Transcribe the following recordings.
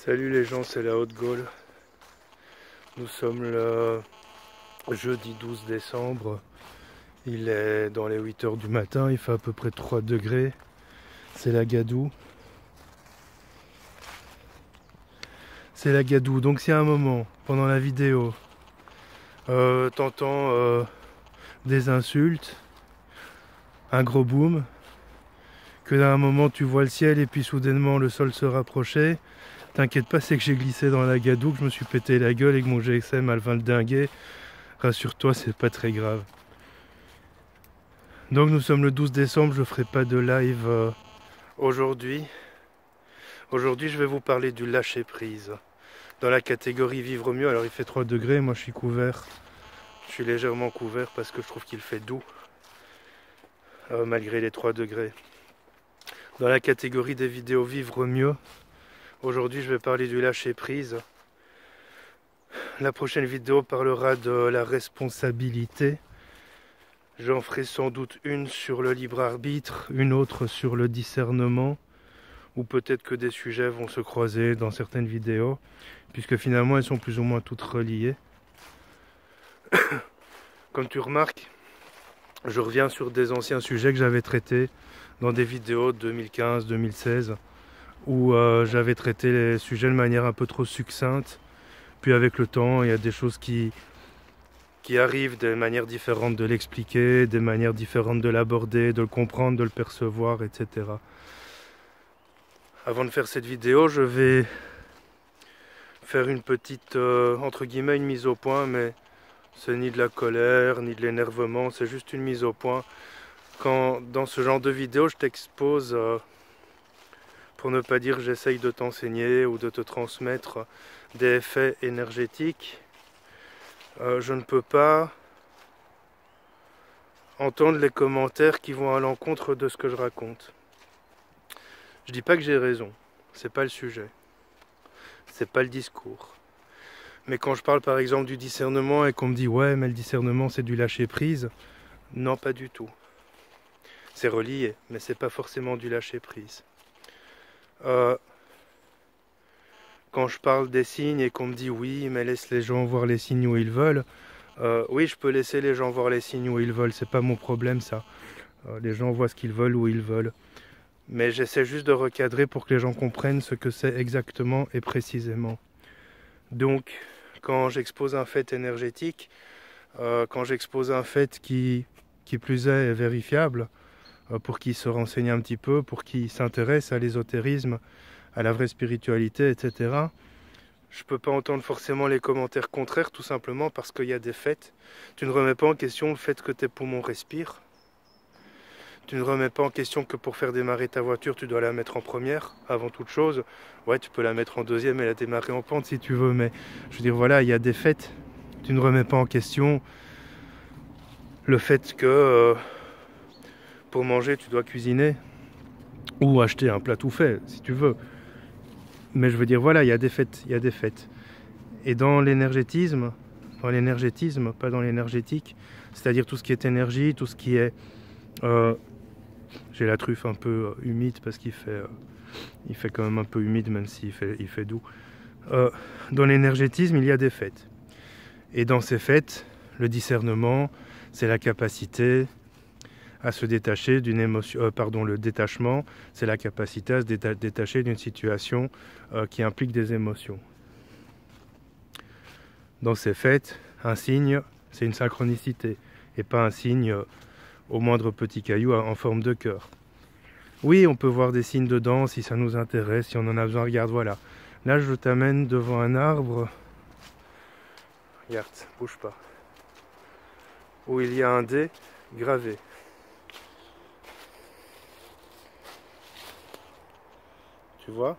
Salut les gens, c'est la Haute-Gaule. Nous sommes le jeudi 12 décembre. Il est dans les 8 h du matin, il fait à peu près 3 degrés. C'est la gadoue. C'est la gadoue. Donc si à un moment, pendant la vidéo, t'entends des insultes, un gros boom, que d'un moment tu vois le ciel et puis soudainement le sol se rapprochait, t'inquiète pas, c'est que j'ai glissé dans la gadoue, que je me suis pété la gueule et que mon GSM a le vindingué. Rassure-toi, c'est pas très grave. Donc nous sommes le 12 décembre, je ferai pas de live aujourd'hui. Aujourd'hui je vais vous parler du lâcher prise. Dans la catégorie vivre mieux, alors il fait 3 degrés, moi je suis couvert. Je suis légèrement couvert parce que je trouve qu'il fait doux. Malgré les 3 degrés. Dans la catégorie des vidéos vivre mieux, aujourd'hui je vais parler du lâcher prise. La prochaine vidéo parlera de la responsabilité. J'en ferai sans doute une sur le libre arbitre, une autre sur le discernement, ou peut-être que des sujets vont se croiser dans certaines vidéos, puisque finalement elles sont plus ou moins toutes reliées. Comme tu remarques, je reviens sur des anciens sujets que j'avais traités dans des vidéos de 2015-2016, où j'avais traité les sujets de manière un peu trop succincte. Puis avec le temps, il y a des choses qui arrivent, des manières différentes de l'expliquer, des manières différentes de l'aborder, de le comprendre, de le percevoir, etc. Avant de faire cette vidéo, je vais faire une petite, entre guillemets, une mise au point, mais c'est ni de la colère, ni de l'énervement, c'est juste une mise au point. Quand dans ce genre de vidéo, je t'expose, pour ne pas dire j'essaye de t'enseigner ou de te transmettre des effets énergétiques, je ne peux pas entendre les commentaires qui vont à l'encontre de ce que je raconte. Je dis pas que j'ai raison, c'est pas le sujet, c'est pas le discours. Mais quand je parle par exemple du discernement et qu'on me dit ouais mais le discernement c'est du lâcher prise, non pas du tout. C'est relié, mais c'est pas forcément du lâcher prise. Quand je parle des signes et qu'on me dit oui mais laisse les gens voir les signes où ils veulent, oui je peux laisser les gens voir les signes où ils veulent, c'est pas mon problème ça. Les gens voient ce qu'ils veulent où ils veulent. Mais j'essaie juste de recadrer pour que les gens comprennent ce que c'est exactement et précisément. Donc quand j'expose un fait énergétique, quand j'expose un fait qui plus est vérifiable, pour qu'ils se renseignent un petit peu, pour qu'ils s'intéressent à l'ésotérisme, à la vraie spiritualité, etc. Je ne peux pas entendre forcément les commentaires contraires, tout simplement parce qu'il y a des faits. Tu ne remets pas en question le fait que tes poumons respirent. Tu ne remets pas en question que pour faire démarrer ta voiture, tu dois la mettre en première, avant toute chose. Ouais, tu peux la mettre en deuxième et la démarrer en pente si tu veux, mais je veux dire, voilà, il y a des faits. Tu ne remets pas en question le fait que pour manger, tu dois cuisiner ou acheter un plat tout fait, si tu veux. Mais je veux dire, voilà, il y a des faits, il y a des faits. Et dans l'énergétisme, pas dans l'énergétique, c'est-à-dire tout ce qui est énergie, tout ce qui est... j'ai la truffe un peu humide parce qu'il fait quand même un peu humide même s'il fait doux. Dans l'énergétisme, il y a des faits. Et dans ces faits, le discernement, c'est la capacité à se détacher d'une émotion, le détachement, c'est la capacité à se détacher d'une situation qui implique des émotions. Dans ces faits, un signe, c'est une synchronicité, et pas un signe au moindre petit caillou en forme de cœur. Oui, on peut voir des signes dedans si ça nous intéresse, si on en a besoin. Regarde, voilà. Là, je t'amène devant un arbre. Regarde, bouge pas. Où il y a un dé gravé. Tu vois?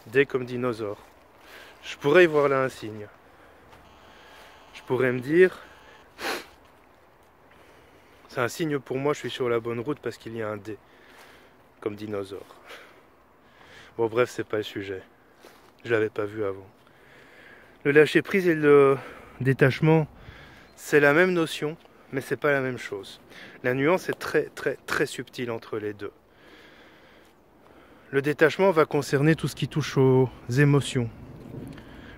D comme dinosaure. Je pourrais y voir là un signe. Je pourrais me dire, c'est un signe pour moi, je suis sur la bonne route parce qu'il y a un D comme dinosaure. Bon bref, c'est pas le sujet. Je l'avais pas vu avant. Le lâcher prise et le détachement, c'est la même notion, mais c'est pas la même chose. La nuance est très très très subtile entre les deux. Le détachement va concerner tout ce qui touche aux émotions.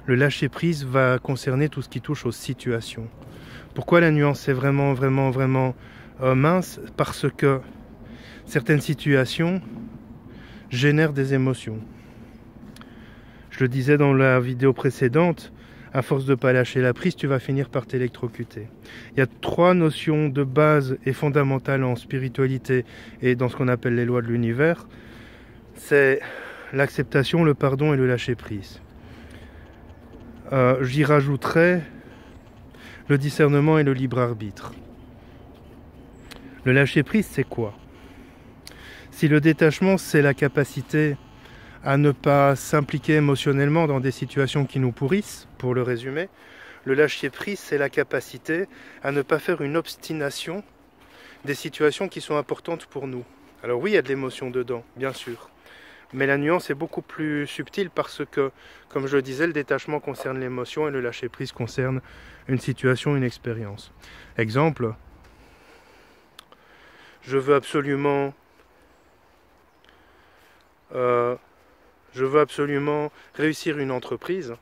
Le lâcher-prise va concerner tout ce qui touche aux situations. Pourquoi la nuance est vraiment mince? Parce que certaines situations génèrent des émotions. Je le disais dans la vidéo précédente, à force de ne pas lâcher la prise, tu vas finir par t'électrocuter. Il y a 3 notions de base et fondamentales en spiritualité et dans ce qu'on appelle les lois de l'univers. C'est l'acceptation, le pardon et le lâcher-prise. J'y rajouterai le discernement et le libre arbitre. Le lâcher-prise, c'est quoi? Si le détachement, c'est la capacité à ne pas s'impliquer émotionnellement dans des situations qui nous pourrissent, pour le résumer, le lâcher-prise, c'est la capacité à ne pas faire une obstination des situations qui sont importantes pour nous. Alors oui, il y a de l'émotion dedans, bien sûr. Mais la nuance est beaucoup plus subtile parce que, comme je le disais, le détachement concerne l'émotion et le lâcher-prise concerne une situation, une expérience. Exemple, je veux absolument réussir une entreprise.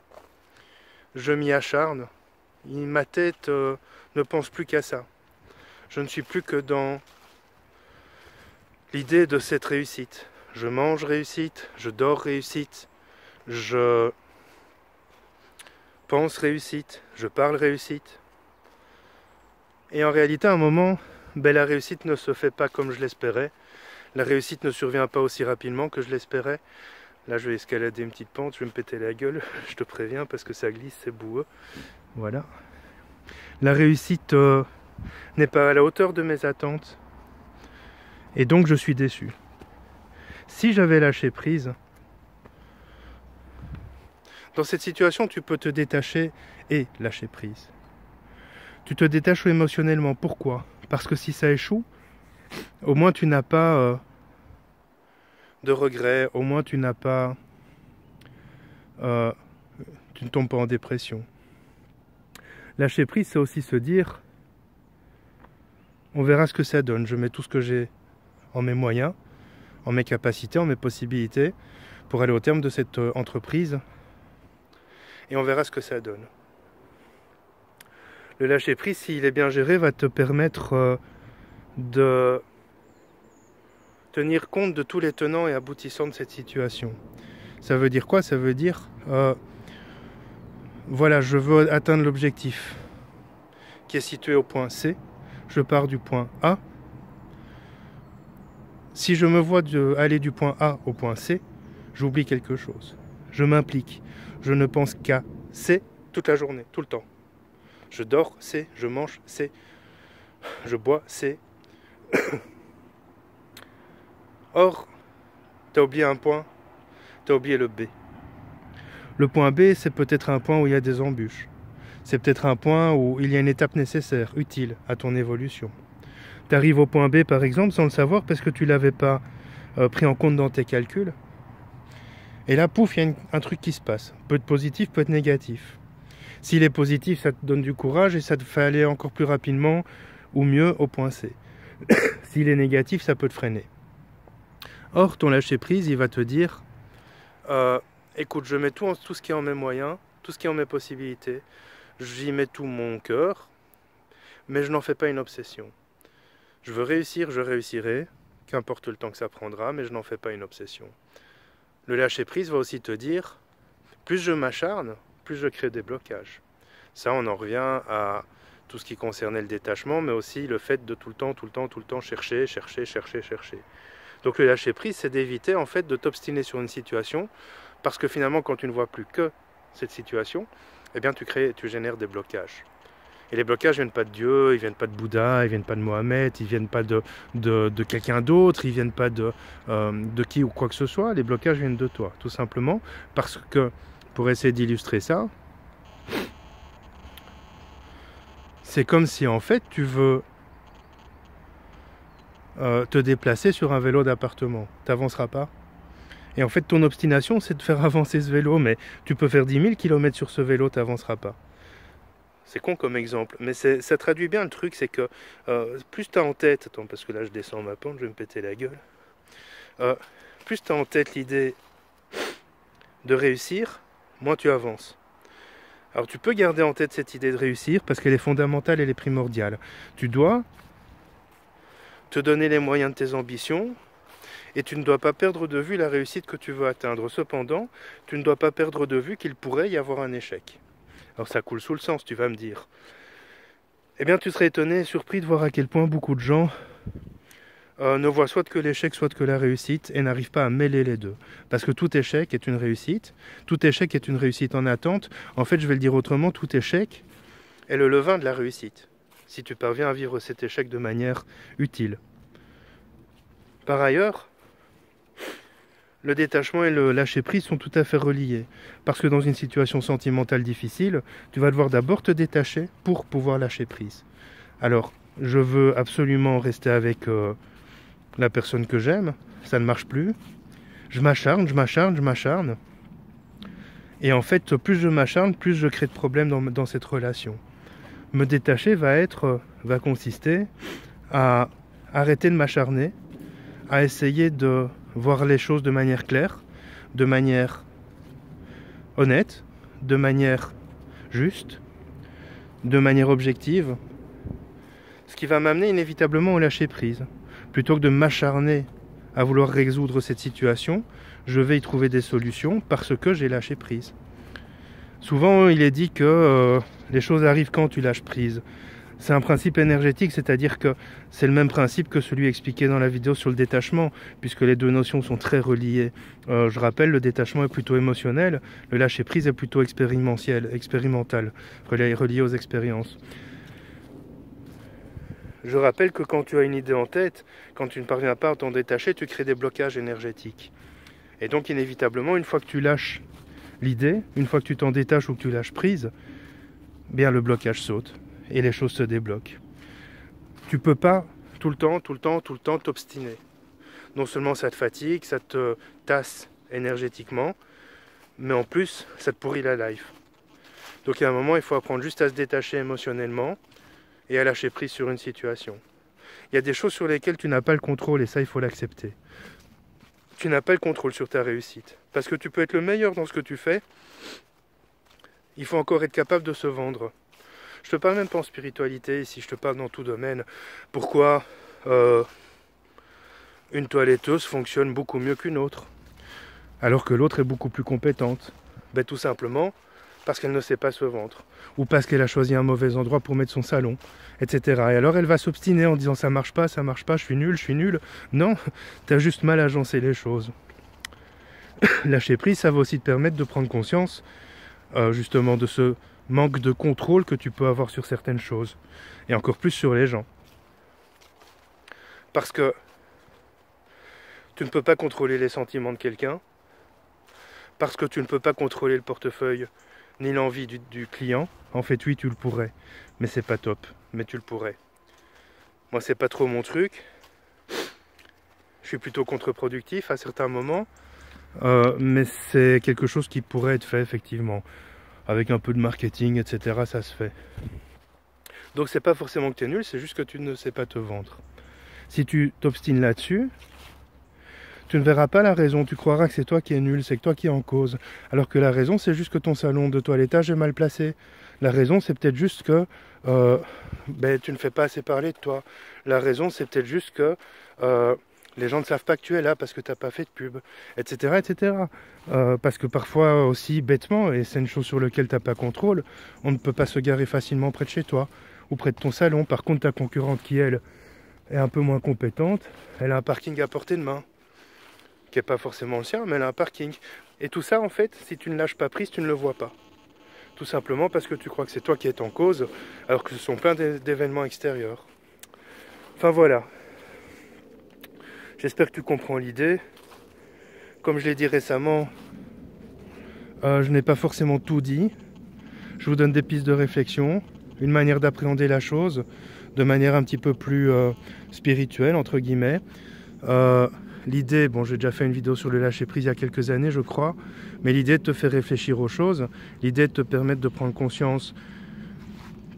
Je m'y acharne. Ma tête ne pense plus qu'à ça. Je ne suis plus que dans l'idée de cette réussite. Je mange réussite, je dors réussite, je pense réussite, je parle réussite. Et en réalité, à un moment, la réussite ne se fait pas comme je l'espérais. La réussite ne survient pas aussi rapidement que je l'espérais. Là, je vais escalader une petite pente, je vais me péter la gueule, je te préviens, parce que ça glisse, c'est boueux. Voilà. La réussite n'est pas à la hauteur de mes attentes. Et donc, je suis déçu. Si j'avais lâché prise, dans cette situation, tu peux te détacher et lâcher prise. Tu te détaches émotionnellement. Pourquoi? Parce que si ça échoue, au moins tu n'as pas de regrets, au moins tu n'as pas... tu ne tombes pas en dépression. Lâcher prise, c'est aussi se dire, on verra ce que ça donne. Je mets tout ce que j'ai en mes moyens, en mes capacités, en mes possibilités, pour aller au terme de cette entreprise, et on verra ce que ça donne. Le lâcher prise, s'il est bien géré, va te permettre de tenir compte de tous les tenants et aboutissants de cette situation. Ça veut dire quoi? Ça veut dire, voilà, je veux atteindre l'objectif qui est situé au point C, je pars du point A. Si je me vois aller du point A au point C, j'oublie quelque chose. Je m'implique. Je ne pense qu'à C toute la journée, tout le temps. Je dors C, je mange C, je bois C. Or, tu as oublié un point, tu as oublié le B. Le point B, c'est peut-être un point où il y a des embûches. C'est peut-être un point où il y a une étape nécessaire, utile à ton évolution. Tu arrives au point B, par exemple, sans le savoir parce que tu ne l'avais pas pris en compte dans tes calculs. Et là, pouf, il y a un truc qui se passe. Peut être positif, peut être négatif. S'il est positif, ça te donne du courage et ça te fait aller encore plus rapidement ou mieux au point C. S'il est négatif, ça peut te freiner. Or, ton lâcher-prise, il va te dire écoute, je mets tout ce qui est en mes moyens, tout ce qui est en mes possibilités, j'y mets tout mon cœur, mais je n'en fais pas une obsession. Je veux réussir, je réussirai, qu'importe le temps que ça prendra, mais je n'en fais pas une obsession. Le lâcher-prise va aussi te dire, plus je m'acharne, plus je crée des blocages. Ça, on en revient à tout ce qui concernait le détachement, mais aussi le fait de tout le temps chercher. Donc le lâcher-prise, c'est d'éviter en fait de t'obstiner sur une situation, parce que finalement, quand tu ne vois plus que cette situation, eh bien tu génères des blocages. Et les blocages ne viennent pas de Dieu, ils ne viennent pas de Bouddha, ils ne viennent pas de Mohamed, ils ne viennent pas de quelqu'un d'autre, ils ne viennent pas de qui ou quoi que ce soit. Les blocages viennent de toi, tout simplement. Parce que, pour essayer d'illustrer ça, c'est comme si en fait tu veux te déplacer sur un vélo d'appartement. Tu n'avanceras pas. Et en fait ton obstination c'est de faire avancer ce vélo, mais tu peux faire 10 000 km sur ce vélo, tu n'avanceras pas. C'est con comme exemple, mais ça traduit bien le truc, c'est que plus tu as en tête, attends parce que là je descends ma pente, je vais me péter la gueule, plus tu as en tête l'idée de réussir, moins tu avances. Alors tu peux garder en tête cette idée de réussir parce qu'elle est fondamentale, elle est primordiale. Tu dois te donner les moyens de tes ambitions et tu ne dois pas perdre de vue la réussite que tu veux atteindre. Cependant, tu ne dois pas perdre de vue qu'il pourrait y avoir un échec. Alors ça coule sous le sens, tu vas me dire. Eh bien, tu serais étonné et surpris de voir à quel point beaucoup de gens ne voient soit que l'échec, soit que la réussite et n'arrivent pas à mêler les deux. Parce que tout échec est une réussite. Tout échec est une réussite en attente. En fait, je vais le dire autrement, tout échec est le levain de la réussite. Si tu parviens à vivre cet échec de manière utile. Par ailleurs, le détachement et le lâcher-prise sont tout à fait reliés. Parce que dans une situation sentimentale difficile, tu vas devoir d'abord te détacher pour pouvoir lâcher prise. Alors, je veux absolument rester avec la personne que j'aime, ça ne marche plus. Je m'acharne. Et en fait, plus je m'acharne, plus je crée de problèmes dans cette relation. Me détacher va consister à arrêter de m'acharner, à essayer de voir les choses de manière claire, de manière honnête, de manière juste, de manière objective, ce qui va m'amener inévitablement au lâcher prise. Plutôt que de m'acharner à vouloir résoudre cette situation, je vais y trouver des solutions parce que j'ai lâché prise. Souvent, il est dit que les choses arrivent quand tu lâches prise. C'est un principe énergétique, c'est-à-dire que c'est le même principe que celui expliqué dans la vidéo sur le détachement, puisque les deux notions sont très reliées. Je rappelle, le détachement est plutôt émotionnel, le lâcher-prise est plutôt expérimental, relié aux expériences. Je rappelle que quand tu as une idée en tête, quand tu ne parviens pas à t'en détacher, tu crées des blocages énergétiques. Et donc inévitablement, une fois que tu lâches l'idée, une fois que tu t'en détaches ou que tu lâches prise, bien le blocage saute. Et les choses se débloquent. Tu peux pas tout le temps t'obstiner. Non seulement ça te fatigue, ça te tasse énergétiquement, mais en plus, ça te pourrit la life. Donc il y a un moment, il faut apprendre juste à se détacher émotionnellement et à lâcher prise sur une situation. Il y a des choses sur lesquelles tu n'as pas le contrôle et ça, il faut l'accepter. Tu n'as pas le contrôle sur ta réussite. Parce que tu peux être le meilleur dans ce que tu fais, il faut encore être capable de se vendre. Je te parle même pas en spiritualité, ici je te parle dans tout domaine. Pourquoi une toiletteuse fonctionne beaucoup mieux qu'une autre, alors que l'autre est beaucoup plus compétente? Ben, tout simplement parce qu'elle ne sait pas se vendre, ou parce qu'elle a choisi un mauvais endroit pour mettre son salon, etc. Et alors elle va s'obstiner en disant ça marche pas, je suis nul. Non, tu as juste mal agencé les choses. Lâcher prise, ça va aussi te permettre de prendre conscience justement de ce manque de contrôle que tu peux avoir sur certaines choses, et encore plus sur les gens. Parce que tu ne peux pas contrôler les sentiments de quelqu'un, parce que tu ne peux pas contrôler le portefeuille ni l'envie du client. En fait, oui, tu le pourrais, mais c'est pas top, mais tu le pourrais. Moi, c'est pas trop mon truc. Je suis plutôt contre-productif à certains moments, mais c'est quelque chose qui pourrait être fait effectivement. Avec un peu de marketing, etc., ça se fait. Donc c'est pas forcément que tu es nul, c'est juste que tu ne sais pas te vendre. Si tu t'obstines là-dessus, tu ne verras pas la raison, tu croiras que c'est toi qui es nul, c'est que toi qui es en cause. Alors que la raison, c'est juste que ton salon de toilettage est mal placé. La raison, c'est peut-être juste que tu ne fais pas assez parler de toi. La raison, c'est peut-être juste que les gens ne savent pas que tu es là parce que tu n'as pas fait de pub, etc. etc. Parce que parfois aussi, bêtement, et c'est une chose sur laquelle tu n'as pas contrôle, on ne peut pas se garer facilement près de chez toi ou près de ton salon. Par contre, ta concurrente qui, elle, est un peu moins compétente, elle a un parking à portée de main, qui n'est pas forcément le sien, mais elle a un parking. Et tout ça, en fait, si tu ne lâches pas prise, tu ne le vois pas. Tout simplement parce que tu crois que c'est toi qui es en cause, alors que ce sont plein d'événements extérieurs. Enfin voilà. J'espère que tu comprends l'idée. Comme je l'ai dit récemment, je n'ai pas forcément tout dit. Je vous donne des pistes de réflexion, une manière d'appréhender la chose, de manière un petit peu plus spirituelle, entre guillemets. L'idée, bon, j'ai déjà fait une vidéo sur le lâcher-prise il y a quelques années, je crois, mais l'idée de te faire réfléchir aux choses, l'idée de te permettre de prendre conscience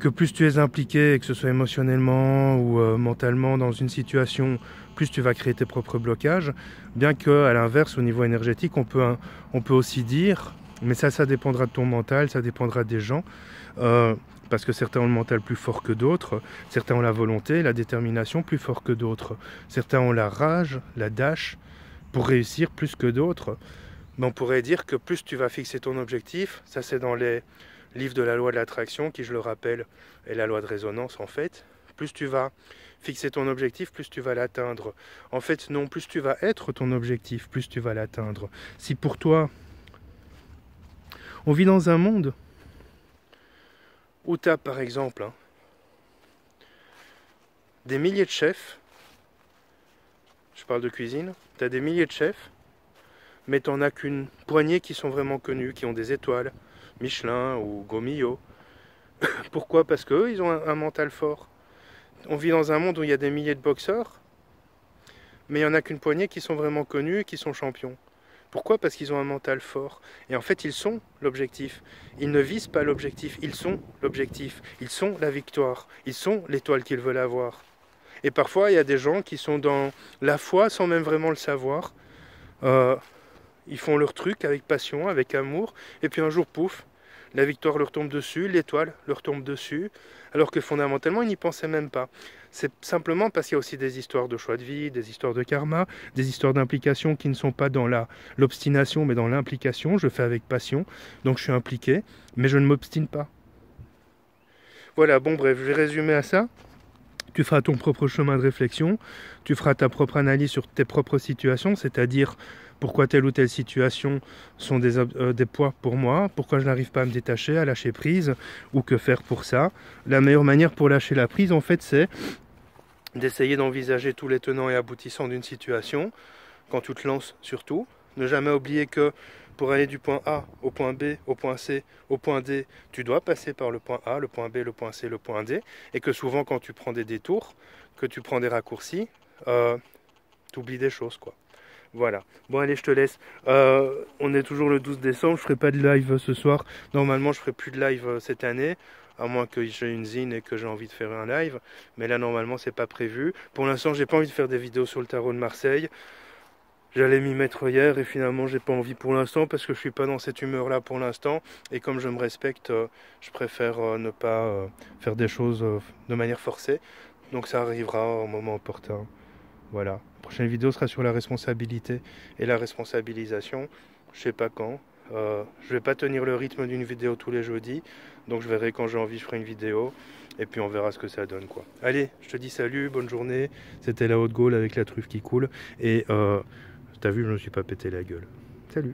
que plus tu es impliqué, que ce soit émotionnellement ou mentalement dans une situation, plus tu vas créer tes propres blocages. Bien qu'à l'inverse, au niveau énergétique, on peut aussi dire, mais ça dépendra de ton mental, ça dépendra des gens, parce que certains ont le mental plus fort que d'autres, certains ont la volonté, la détermination plus fort que d'autres, certains ont la rage, la dash pour réussir plus que d'autres. Mais on pourrait dire que plus tu vas fixer ton objectif, ça c'est dans les livre de la loi de l'attraction, qui je le rappelle est la loi de résonance en fait, plus tu vas fixer ton objectif, plus tu vas l'atteindre. En fait non, plus tu vas être ton objectif, plus tu vas l'atteindre. Si pour toi, on vit dans un monde où tu as par exemple des milliers de chefs, je parle de cuisine, tu as des milliers de chefs, mais tu n'en as qu'une poignée qui sont vraiment connus, qui ont des étoiles, Michelin ou Gomillot. Pourquoi? Parce qu'eux, ils ont un mental fort. On vit dans un monde où il y a des milliers de boxeurs, mais il n'y en a qu'une poignée qui sont vraiment connus et qui sont champions. Pourquoi? Parce qu'ils ont un mental fort. Et en fait, ils sont l'objectif. Ils ne visent pas l'objectif, ils sont l'objectif. Ils sont la victoire. Ils sont l'étoile qu'ils veulent avoir. Et parfois, il y a des gens qui sont dans la foi sans même vraiment le savoir. Ils font leur truc avec passion, avec amour, et puis un jour, pouf, la victoire leur tombe dessus, l'étoile leur tombe dessus, alors que fondamentalement, ils n'y pensaient même pas. C'est simplement parce qu'il y a aussi des histoires de choix de vie, des histoires de karma, des histoires d'implication qui ne sont pas dans l'obstination, mais dans l'implication. Je fais avec passion, donc je suis impliqué, mais je ne m'obstine pas. Voilà, bon bref, je vais résumer à ça. Tu feras ton propre chemin de réflexion, tu feras ta propre analyse sur tes propres situations, c'est-à-dire pourquoi telle ou telle situation sont des poids pour moi, pourquoi je n'arrive pas à me détacher, à lâcher prise, ou que faire pour ça. La meilleure manière pour lâcher la prise, en fait, c'est d'essayer d'envisager tous les tenants et aboutissants d'une situation, quand tu te lances surtout. Ne jamais oublier que pour aller du point A au point B, au point C, au point D, tu dois passer par le point A, le point B, le point C, le point D, et que souvent quand tu prends des détours, que tu prends des raccourcis, tu oublies des choses, quoi. Voilà. Bon allez, je te laisse. On est toujours le 12 décembre, je ferai pas de live ce soir. Normalement, je ferai plus de live cette année, à moins que j'ai une zine et que j'ai envie de faire un live. Mais là, normalement, c'est pas prévu. Pour l'instant, j'ai pas envie de faire des vidéos sur le tarot de Marseille. J'allais m'y mettre hier et finalement j'ai pas envie pour l'instant parce que je suis pas dans cette humeur là pour l'instant et comme je me respecte, je préfère ne pas faire des choses de manière forcée. Donc ça arrivera au moment opportun. Voilà. La prochaine vidéo sera sur la responsabilité et la responsabilisation. Je sais pas quand. Je vais pas tenir le rythme d'une vidéo tous les jeudis. Donc je verrai quand j'ai envie, je ferai une vidéo. Et puis on verra ce que ça donne, quoi. Allez, je te dis salut, bonne journée. C'était la haute gaule avec la truffe qui coule. Et t'as vu, je ne me suis pas pété la gueule. Salut.